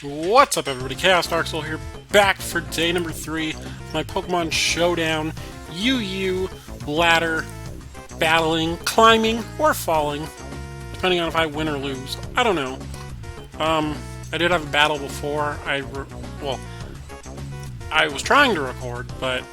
What's up, everybody? Kaos Darksol here, back for day number 3 of my Pokemon Showdown UU ladder battling, climbing, or falling, depending on if I win or lose. I don't know. I did have a battle before. I was trying to record, but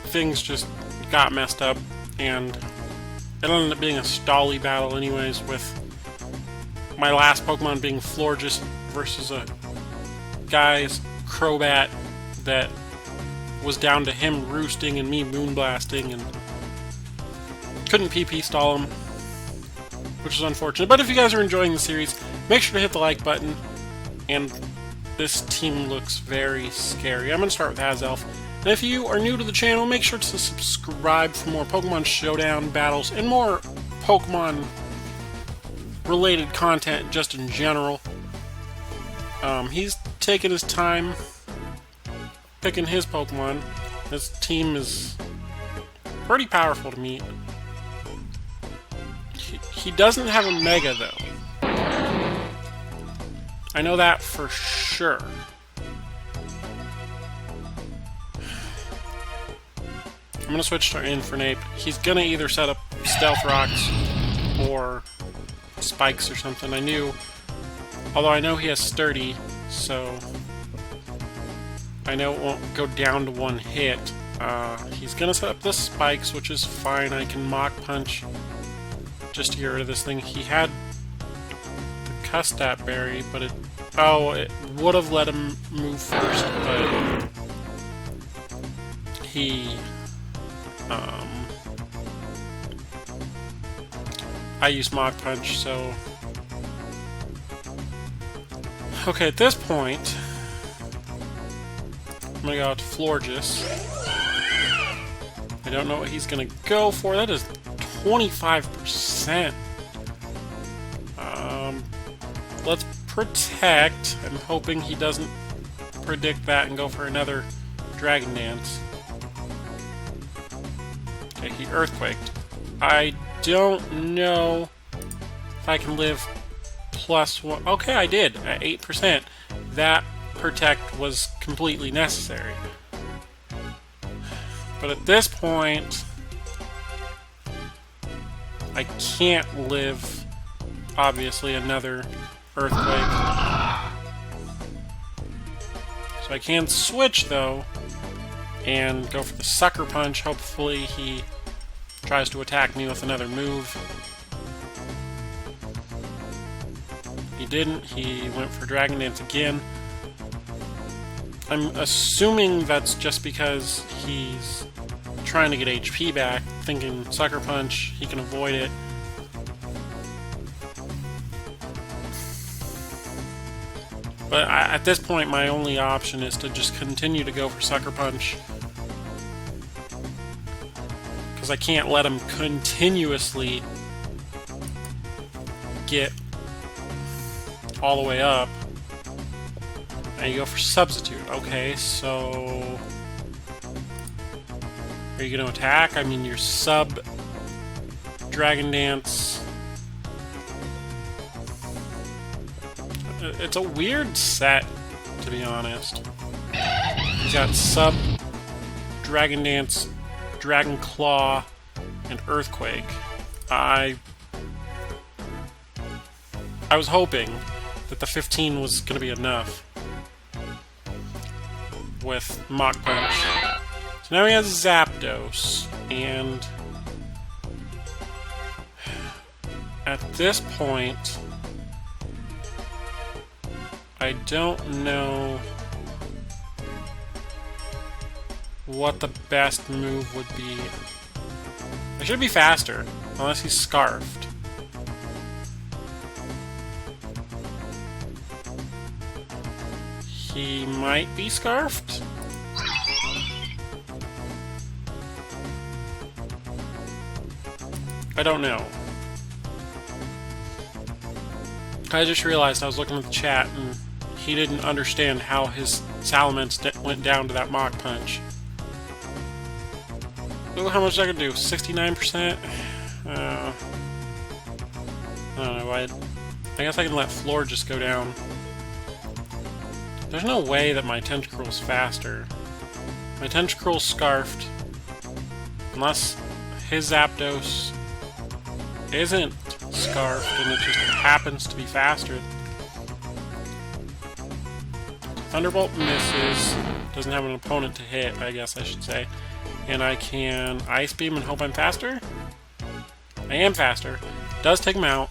things just got messed up, and it ended up being a stally battle anyways, with my last Pokemon being Florges versus a guy's Crobat that was down to him roosting and me moonblasting, and couldn't PP stall him, which is unfortunate. But if you guys are enjoying the series, make sure to hit the like button, and this team looks very scary. I'm going to start with Azelf, and if you are new to the channel, make sure to subscribe for more Pokemon Showdown battles and more Pokemon related content just in general. He's taking his time picking his Pokemon. This team is pretty powerful to meet. He doesn't have a Mega, though. I know that for sure. I'm going to switch to Infernape. He's going to either set up Stealth Rocks or Spikes or something. Although I know he has Sturdy, so I know it won't go down to one hit. He's gonna set up the Spikes, which is fine. I can Mach Punch just to get rid of this thing. He had the Custat Berry, but it would have let him move first, but he I used Mach Punch, so okay, at this point, I'm going to go out to Florges. I don't know what he's going to go for. That is 25%. Let's Protect. I'm hoping he doesn't predict that and go for another Dragon Dance. Okay, he Earthquaked. I don't know if I can live +1. Okay, I did at 8%. That Protect was completely necessary. But at this point, I can't live, obviously, another Earthquake. So I can switch, though, and go for the Sucker Punch. Hopefully he tries to attack me with another move. He didn't. He went for Dragon Dance again. I'm assuming that's just because he's trying to get HP back, thinking Sucker Punch, he can avoid it. But at this point, my only option is to just continue to go for Sucker Punch, because I can't let him continuously get all the way up. And you go for Substitute. Okay, so are you going to attack? I mean, your sub Dragon Dance. It's a weird set, to be honest. He's got sub Dragon Dance, Dragon Claw, and Earthquake. I was hoping that the 15 was going to be enough with Mach Punch. So now he has Zapdos, and at this point, I don't know what the best move would be. I should be faster, unless he's Scarfed. He might be Scarfed? I don't know. I just realized I was looking at the chat and he didn't understand how his Salamence went down to that Mach Punch. Ooh, how much I could do? 69%? I don't know. I guess I can let Florges go down. There's no way that my Tentacruel's faster. My Tentacruel's scarfed. Unless his Zapdos isn't scarfed and it just happens to be faster. Thunderbolt misses. Doesn't have an opponent to hit, I guess I should say. And I can Ice Beam and hope I'm faster? I am faster. Does take him out.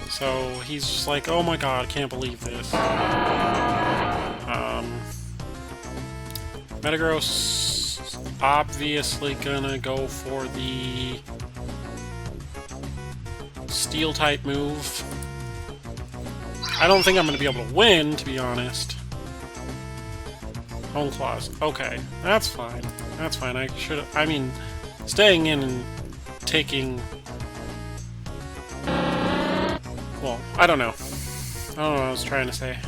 So he's just like, oh my god, I can't believe this. Metagross obviously gonna go for the Steel type move. I don't think I'm gonna be able to win, to be honest. Hone Claws. Okay, that's fine. That's fine. I mean, staying in and taking... Well, I don't know. I don't know what I was trying to say.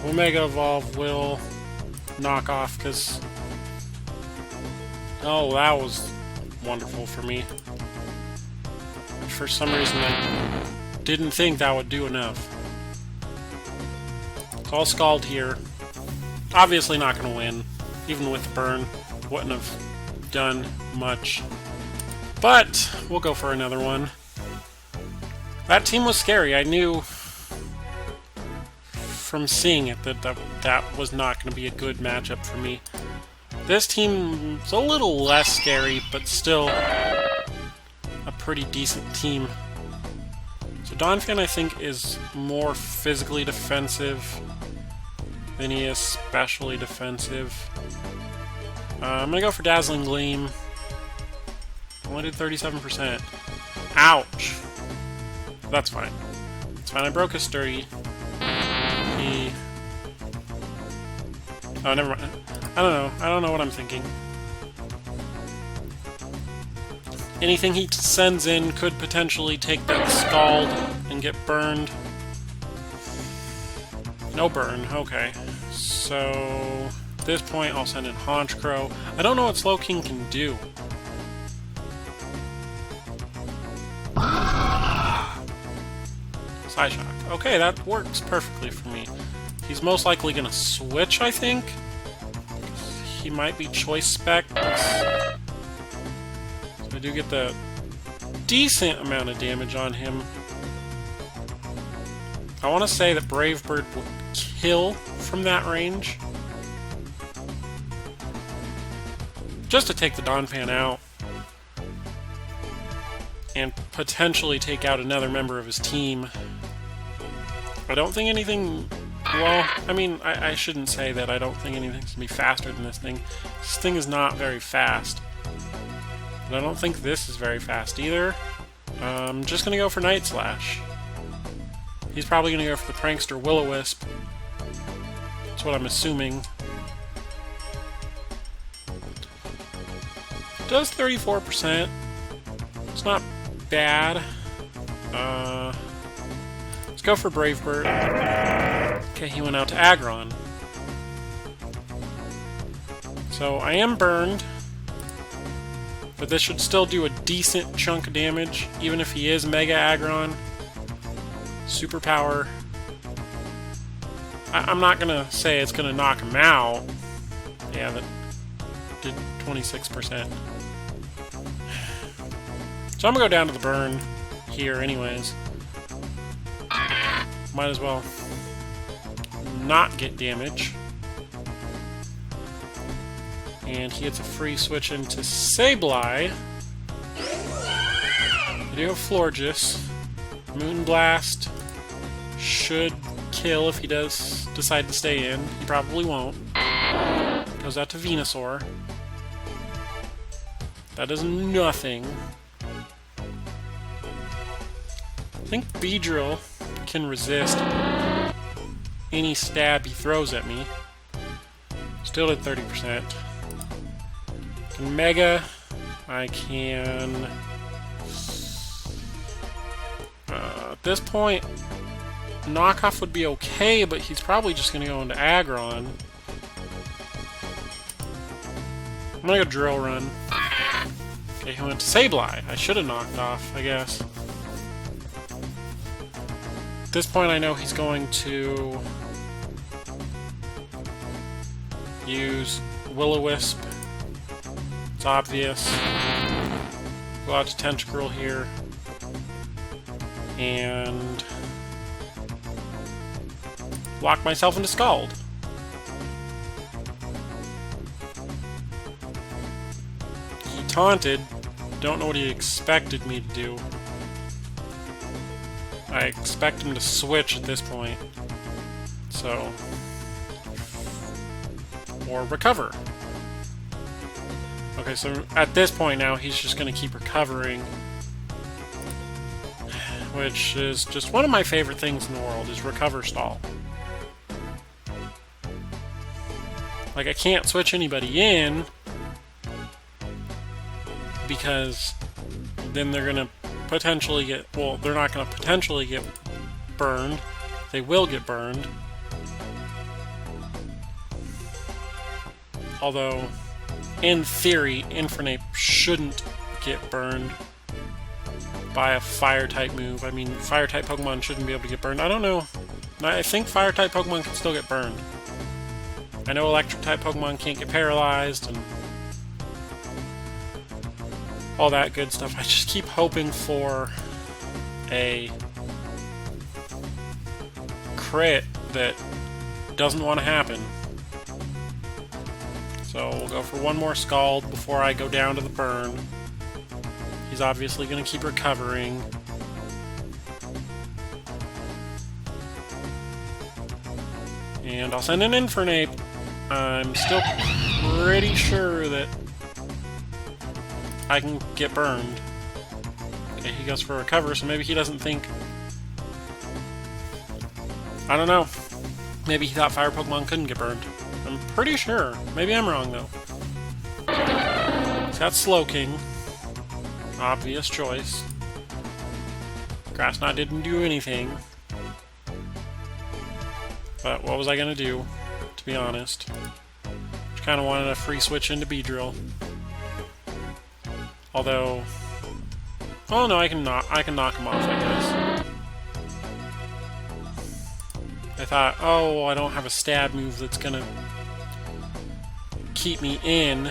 Omega Evolve will knock off, because... Oh, that was wonderful for me. For some reason, I didn't think that would do enough. So I'll Scald here. Obviously not going to win. Even with the burn, wouldn't have done much. But we'll go for another one. That team was scary. I knew from seeing it that was not going to be a good matchup for me. This team's a little less scary, but still a pretty decent team. So Donphan, I think, is more physically defensive than he is specially defensive. I'm going to go for Dazzling Gleam. Only did 37%. Ouch! That's fine. It's fine. I broke his Sturdy. Oh, never mind. I don't know. I don't know what I'm thinking. Anything he sends in could potentially take that Scald and get burned. No burn. Okay. So, at this point, I'll send in Honchkrow. I don't know what Slowking can do. Psyshock. Okay, that works perfectly for me. He's most likely going to switch, I think. He might be Choice Spec. So I do get the decent amount of damage on him. I want to say that Brave Bird will kill from that range. Just to take the Donphan out. And potentially take out another member of his team. I don't think anything... Well, I mean, I shouldn't say that I don't think anything's going to be faster than this thing. This thing is not very fast. But I don't think this is very fast either. I'm just going to go for Night Slash. He's probably going to go for the Prankster Will-O-Wisp. That's what I'm assuming. It does 34%. It's not bad. Let's go for Brave Bird. Okay, he went out to Aggron. So I am burned, but this should still do a decent chunk of damage, even if he is Mega Aggron. Superpower. I'm not gonna say it's gonna knock him out. Yeah, that did 26%. So I'm gonna go down to the burn here anyways. Might as well not get damage. And he gets a free switch into Sableye. I do have Florges. Moonblast should kill if he does decide to stay in. He probably won't. Goes out to Venusaur. That does nothing. I think Beedrill can resist any stab he throws at me. Still at 30%. Mega, I can this point, knockoff would be okay, but he's probably just going to go into Aggron. I'm going to go Drill Run. Okay, he went to Sableye. I should have knocked off, I guess. At this point, I know he's going to use Will-O-Wisp. It's obvious. Go out to Tentacruel here. And lock myself into Scald. He taunted. Don't know what he expected me to do. I expect him to switch at this point. So... or recover. Okay, so at this point now, he's just going to keep recovering. Which is just one of my favorite things in the world, is recover stall. Like, I can't switch anybody in, because then they're going to potentially get... well, they're not going to potentially get burned. They will get burned. Although, in theory, Infernape shouldn't get burned by a Fire-type move. I mean, Fire-type Pokemon shouldn't be able to get burned. I don't know. I think Fire-type Pokemon can still get burned. I know Electric-type Pokemon can't get paralyzed, and all that good stuff. I just keep hoping for a crit that doesn't want to happen. So we'll go for one more Scald before I go down to the burn. He's obviously going to keep recovering. And I'll send an Infernape. I'm still pretty sure that I can get burned. Okay, he goes for recover, so maybe he doesn't think... I don't know. Maybe he thought Fire Pokemon couldn't get burned. I'm pretty sure. Maybe I'm wrong, though. He's got Slowking. Obvious choice. Grass Knot didn't do anything. But what was I going to do, to be honest? Just kind of wanted a free switch into Beedrill. Although... oh no, I can knock him off, I guess. I thought, oh, I don't have a stab move that's going to keep me in.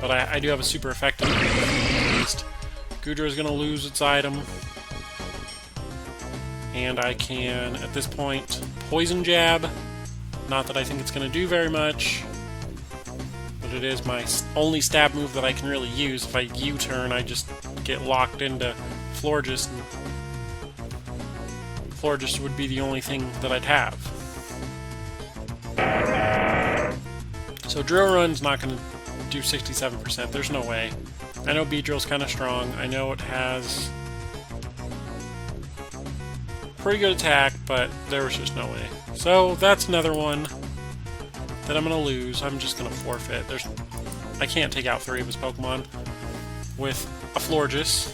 But I do have a super effective move, at least. Goodra is going to lose its item. And I can, at this point, Poison Jab. Not that I think it's going to do very much. But it is my only stab move that I can really use. If I U-turn, I just get locked into Florges. And Florges would be the only thing that I'd have. So Drill Run's not going to do 67%. There's no way. I know Beedrill's kind of strong. I know it has pretty good attack, but there was just no way. So that's another one that I'm going to lose. I'm just going to forfeit. I can't take out 3 of his Pokemon with a Florges.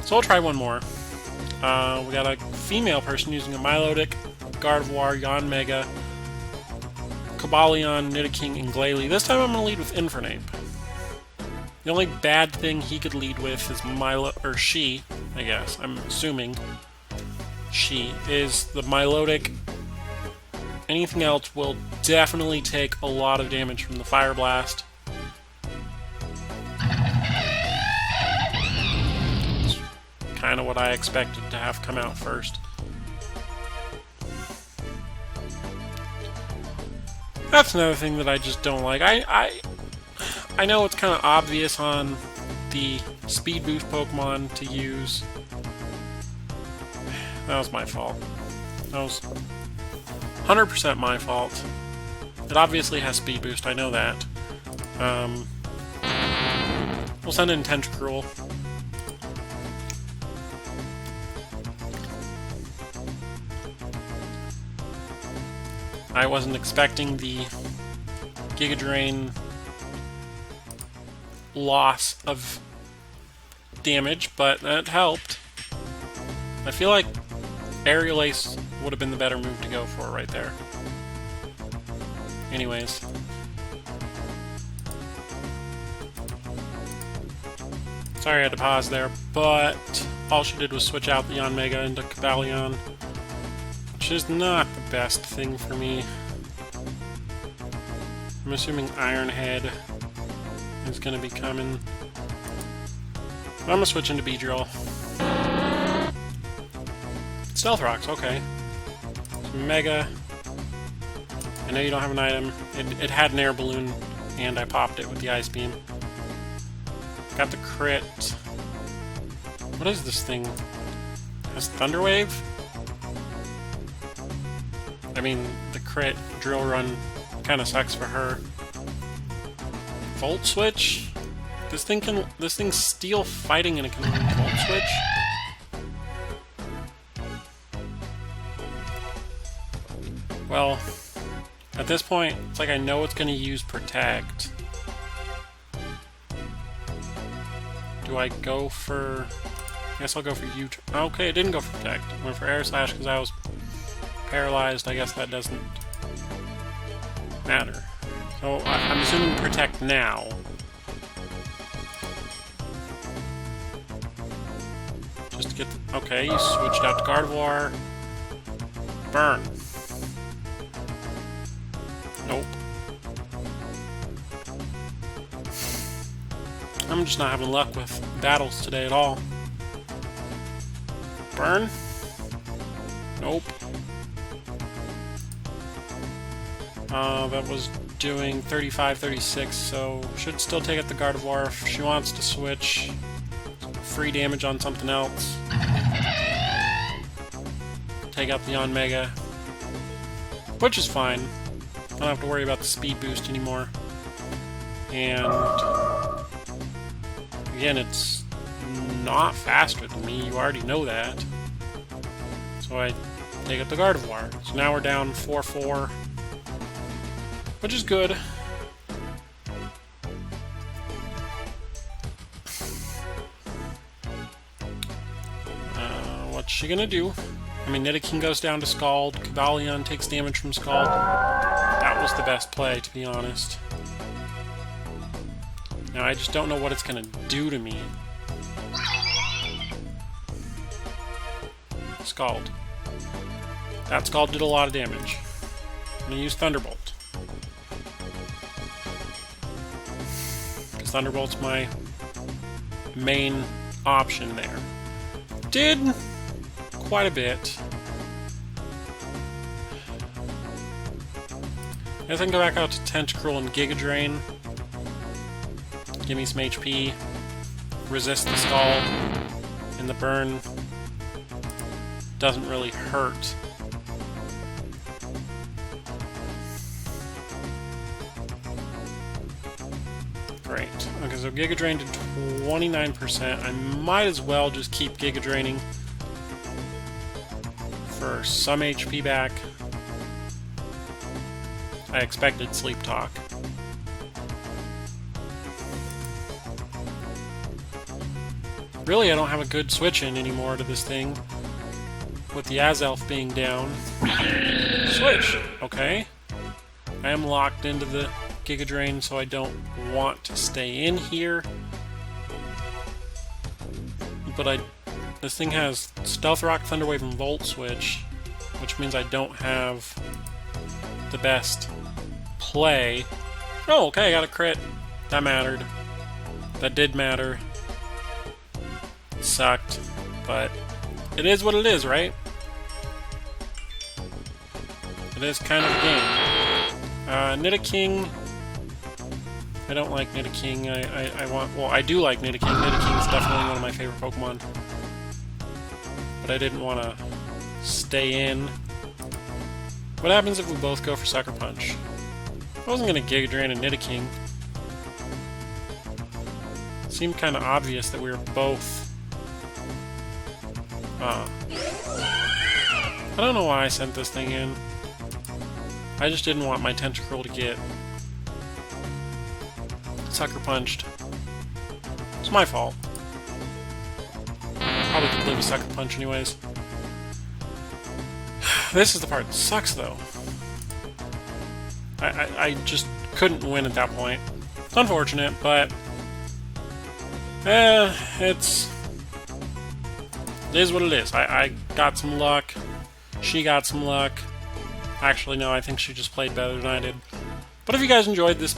So I'll try one more. We got a female person using a Milotic, Gardevoir, Yanmega, Cobalion, Nidoking, and Glalie. This time I'm going to lead with Infernape. The only bad thing he could lead with is she, I guess. I'm assuming she is the Milotic. Anything else will definitely take a lot of damage from the Fire Blast. It's kind of what I expected to have come out first. That's another thing that I just don't like. I know it's kind of obvious on the Speed Boost Pokemon to use. That was my fault. That was 100% my fault. It obviously has Speed Boost, I know that. We'll send in Tentacruel. I wasn't expecting the Giga Drain loss of damage, but that helped. I feel like Aerial Ace would have been the better move to go for right there. Anyways. Sorry I had to pause there, but all she did was switch out the Yanmega into Cobalion, which is not the best thing for me. I'm assuming Iron Head is going to be coming. I'm going to switch into Beedrill. Stealth Rocks, okay. Mega. I know you don't have an item. It had an air balloon, and I popped it with the Ice Beam. Got the crit. What is this thing? Has Thunder Wave? I mean, the crit Drill Run kind of sucks for her. Volt Switch? This thing's Steel Fighting and it can Volt Switch? Well, at this point, it's like I know it's going to use Protect. Do I go for... I guess I'll go for U... Okay, it didn't go for Protect. I went for Air Slash because I was paralyzed. I guess that doesn't matter. So I'm assuming Protect now. Just to get the... Okay, you switched out to Gardevoir. Burn. Nope. I'm just not having luck with battles today at all. Burn? Nope. That was doing 35-36, so should still take out the Gardevoir if she wants to switch. Free damage on something else. Take out the Yanmega. Which is fine. I don't have to worry about the speed boost anymore. And again, it's not faster than me. You already know that. So I take out the Gardevoir. So now we're down 4-4, which is good. What's she gonna do? I mean, Nidoking goes down to Scald. Cobalion takes damage from Scald. That was the best play, to be honest. Now, I just don't know what it's gonna do to me. Scald. That Scald did a lot of damage. I'm gonna use Thunderbolt. Because Thunderbolt's my main option there. Did quite a bit. I guess I can go back out to Tentacruel and Giga Drain. Give me some HP. Resist the Scald. And the burn doesn't really hurt. Great. Okay, so Giga Drain did 29%. I might as well just keep Giga Draining for some HP back. I expected Sleep Talk. Really, I don't have a good switch in anymore to this thing. With the Azelf being down. Switch! Okay. I am locked into the Giga Drain, so I don't want to stay in here. But this thing has Stealth Rock, Thunder Wave, and Volt Switch, which means I don't have the best play. Oh, okay, I got a crit. That mattered. That did matter. It sucked, but it is what it is, right? It is kind of a game. Nidoking. I don't like Nidoking. I do like Nidoking. Nidoking is definitely one of my favorite Pokemon. But I didn't want to stay in. What happens if we both go for Sucker Punch? I wasn't going to Giga Drain and Nidoking. It seemed kind of obvious that we were both... I don't know why I sent this thing in. I just didn't want my Tentacruel to get Sucker Punched. It's my fault. probably could live a second punch anyways. This is the part that sucks, though. I just couldn't win at that point. It's unfortunate, but... it is what it is. I got some luck. She got some luck. Actually, no, I think she just played better than I did. But if you guys enjoyed this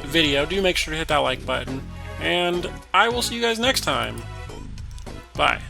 video, do make sure to hit that like button. And I will see you guys next time. Bye.